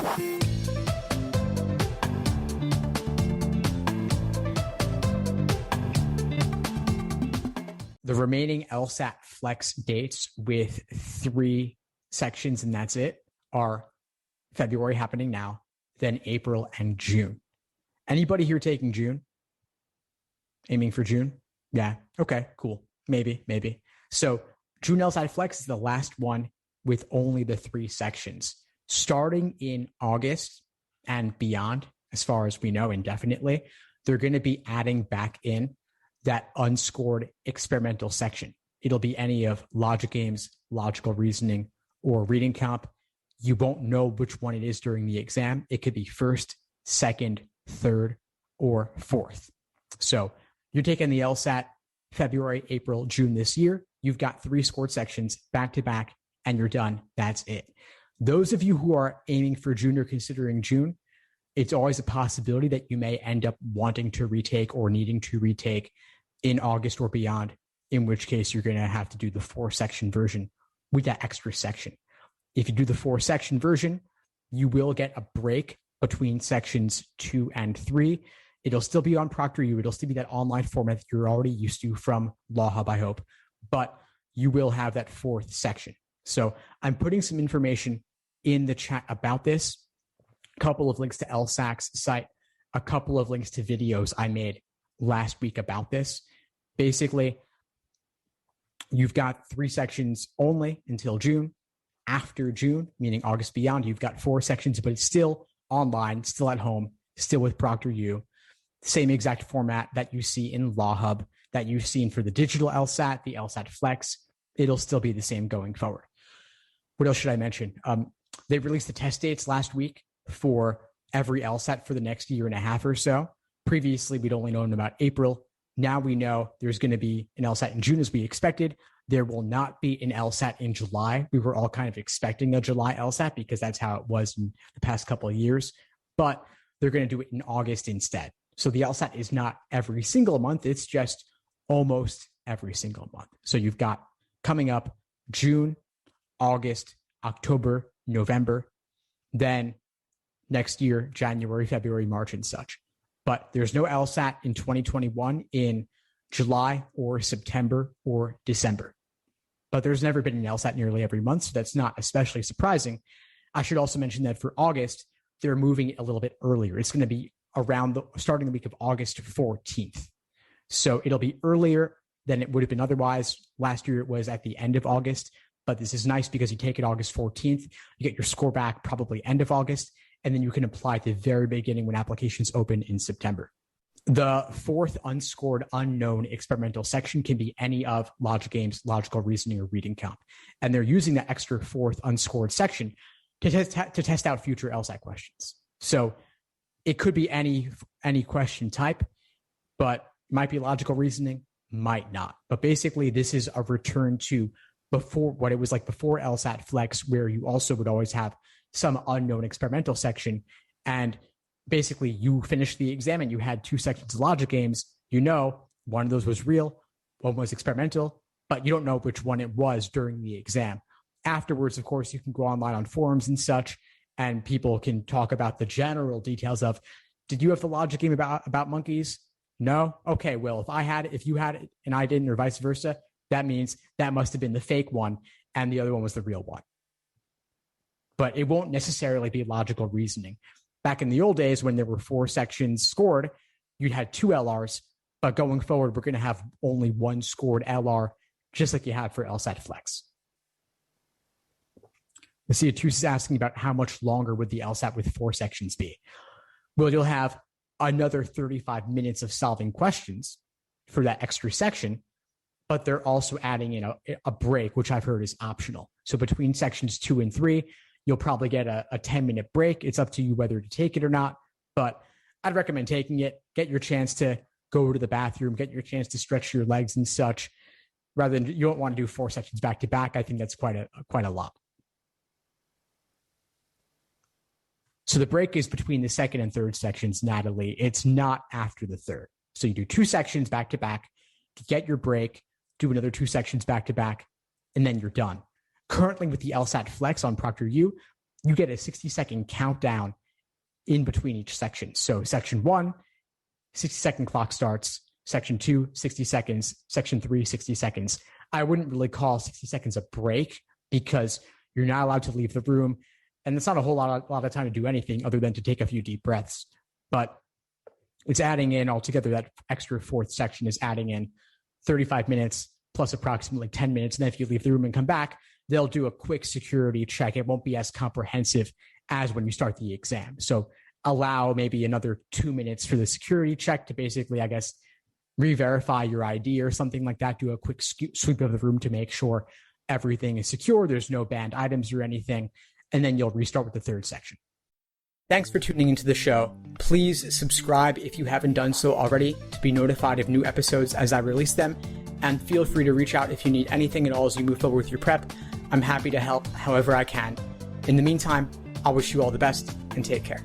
The remaining LSAT flex dates with 3 sections, and that's it, are February happening now, then April and June. Anybody here taking June? Aiming for June? Yeah. Okay, cool. Maybe. So June LSAT flex is the last one with only the 3 sections. Starting in August and beyond, as far as we know indefinitely, they're going to be adding back in that unscored experimental section. It'll be any of logic games, logical reasoning, or reading comp. You won't know which one it is during the exam. It could be first, second, third, or fourth. So you're taking the LSAT February, April, June this year. You've got 3 scored sections back to back, and you're done. That's it. Those of you who are aiming for June or considering June, it's always a possibility that you may end up wanting to retake or needing to retake in August or beyond, in which case you're going to have to do the 4-section version with that extra section. If you do the 4-section version, you will get a break between sections 2 and 3. It'll still be on ProctorU. It'll still be that online format that you're already used to from Law Hub, I hope, but you will have that 4th section. So I'm putting some information in the chat about this, a couple of links to LSAC's site, a couple of links to videos I made last week about this. Basically, you've got 3 sections only until June. After June, meaning August beyond, you've got 4 sections, but it's still online, still at home, still with ProctorU. Same exact format that you see in Law Hub, that you've seen for the digital LSAT, the LSAT Flex. It'll still be the same going forward. What else should I mention? They released the test dates last week for every LSAT for the next year and a half or so. Previously, we'd only known about April. Now we know there's going to be an LSAT in June as we expected. There will not be an LSAT in July. We were all kind of expecting a July LSAT because that's how it was in the past couple of years. But they're going to do it in August instead. So the LSAT is not every single month. It's just almost every single month. So you've got coming up June, August, October, November, then next year, January, February, March, and such. But there's no LSAT in 2021 in July or September or December. But there's never been an LSAT nearly every month, so that's not especially surprising. I should also mention that for August, they're moving it a little bit earlier. It's going to be starting the week of August 14th. So it'll be earlier than it would have been otherwise. Last year, it was at the end of August. But this is nice because you take it August 14th, you get your score back probably end of August, and then you can apply at the very beginning when applications open in September. The 4th unscored unknown experimental section can be any of logic games, logical reasoning, or reading comp. And they're using that extra 4th unscored section to test out future LSAT questions. So it could be any question type, but might be logical reasoning, might not. But basically, this is a return to before what it was like before LSAT Flex, where you also would always have some unknown experimental section. And basically, you finished the exam and you had 2 sections of logic games. You know, one of those was real, one was experimental, but you don't know which one it was during the exam. Afterwards, of course, you can go online on forums and such, and people can talk about the general details of, did you have the logic game about monkeys? No? Okay, well, if you had it and I didn't, or vice versa, that means that must have been the fake one and the other one was the real one. But it won't necessarily be logical reasoning. Back in the old days when there were 4 sections scored, you'd had 2 LRs, but going forward, we're going to have only 1 scored LR, just like you have for LSAT Flex. Let's see, Atus is asking about how much longer would the LSAT with 4 sections be? Well, you'll have another 35 minutes of solving questions for that extra section, but they're also adding in a break, which I've heard is optional. So between sections 2 and 3, you'll probably get a 10-minute break. It's up to you whether to take it or not, but I'd recommend taking it. Get your chance to go to the bathroom, get your chance to stretch your legs and such, rather than, you don't want to do 4 sections back to back. I think that's quite a lot. So the break is between the 2nd and 3rd sections, Natalie. It's not after the 3rd. So you do 2 sections back to back, get your break, do another 2 sections back to back, and then you're done. Currently with the LSAT Flex on ProctorU, you get a 60-second countdown in between each section. So section 1, 60-second clock starts. Section 2, 60 seconds. Section 3, 60 seconds. I wouldn't really call 60 seconds a break because you're not allowed to leave the room. And it's not a whole lot of time to do anything other than to take a few deep breaths. But it's adding in altogether, that extra fourth section is adding in 35 minutes plus approximately 10 minutes. And then if you leave the room and come back, they'll do a quick security check. It won't be as comprehensive as when you start the exam. So allow maybe another 2 minutes for the security check to basically, I guess, re-verify your ID or something like that. Do a quick sweep of the room to make sure everything is secure. There's no banned items or anything. And then you'll restart with the third section. Thanks for tuning into the show. Please subscribe if you haven't done so already to be notified of new episodes as I release them. And feel free to reach out if you need anything at all as you move forward with your prep. I'm happy to help however I can. In the meantime, I'll wish you all the best and take care.